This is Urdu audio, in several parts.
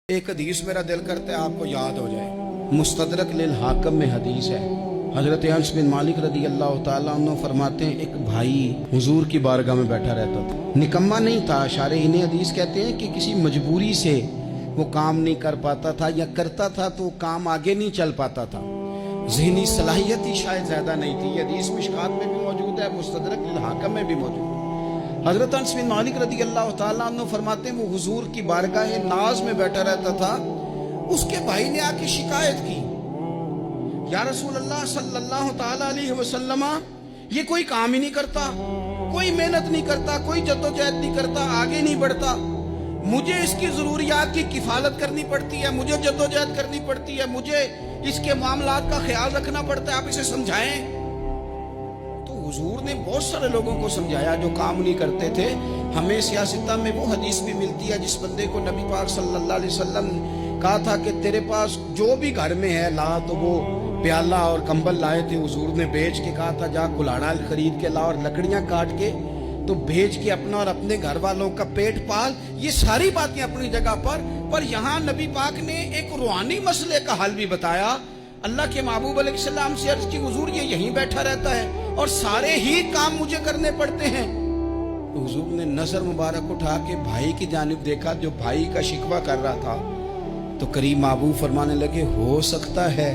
ایک حدیث میرا دل کرتا ہے آپ کو یاد ہو جائے، مستدرک للحاکم میں حدیث ہے۔ حضرت انس بن مالک رضی اللہ تعالیٰ عنہ فرماتے ہیں ایک بھائی حضور کی بارگاہ میں بیٹھا رہتا تھا، نکما نہیں تھا، شارحین حدیث کہتے ہیں کہ کسی مجبوری سے وہ کام نہیں کر پاتا تھا، یا کرتا تھا تو کام آگے نہیں چل پاتا تھا، ذہنی صلاحیت ہی شاید زیادہ نہیں تھی۔ یہ حدیث مشکات میں بھی موجود ہے، مستدرک للحاکم میں بھی موجود ہے۔ حضرت انس بن مالک رضی اللہ تعالیٰ عنہ فرماتے ہیں وہ حضور کی بارگاہ ناز میں بیٹھا رہتا تھا، اس کے بھائی نے آ کے شکایت کی، یا رسول اللہ صلی اللہ تعالیٰ علیہ وسلم، یہ کوئی کام ہی نہیں کرتا، کوئی محنت نہیں کرتا، کوئی جدوجہد نہیں کرتا، آگے نہیں بڑھتا، مجھے اس کی ضروریات کی کفالت کرنی پڑتی ہے، مجھے جدوجہد کرنی پڑتی ہے، مجھے اس کے معاملات کا خیال رکھنا پڑتا ہے، آپ اسے سمجھائیں۔ حضور نے بہت سارے لوگوں کو سمجھایا جو کام نہیں کرتے تھے۔ ہمیں سیاستہ میں وہ حدیث بھی ملتی ہے جس بندے کو نبی پاک صلی اللہ علیہ وسلم کہا تھا کہ تیرے پاس جو بھی گھر میں ہے لا، تو وہ پیالہ اور کمبل لائے تھے، حضور نے بیچ کے کہا تھا جا کلاڑا خرید کے لا اور لکڑیاں کاٹ کے تو بیچ کے اپنا اور اپنے گھر والوں کا پیٹ پال۔ یہ ساری باتیں اپنی جگہ پر یہاں نبی پاک نے ایک روحانی مسئلے کا حل بھی بتایا۔ اللہ کے محبوب علیہ السلام سے عرض کی حضور یہ یہیں بیٹھا رہتا ہے اور سارے ہی کام مجھے کرنے پڑتے ہیں۔ تو حضور نے نظر مبارک اٹھا کے بھائی کی جانب دیکھا جو بھائی کا شکوہ کر رہا تھا، تو قریب محبوب فرمانے لگے ہو سکتا ہے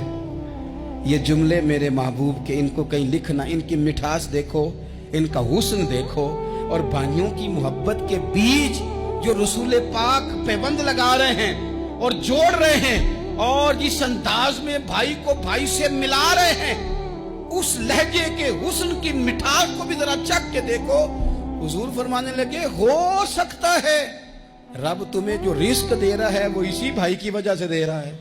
یہ جملے میرے محبوب کے، ان کو کہیں لکھنا، ان کی مٹھاس دیکھو، ان کا حسن دیکھو، اور بھائیوں کی محبت کے بیج جو رسول پاک پیوند لگا رہے ہیں اور جوڑ رہے ہیں، اور جس انداز میں بھائی کو بھائی سے ملا رہے ہیں، اس لہجے کے حسن کی مٹھاس کو بھی ذرا چکھ کے دیکھو۔ حضور فرمانے لگے ہو سکتا ہے رب تمہیں جو رزق دے رہا ہے وہ اسی بھائی کی وجہ سے دے رہا ہے۔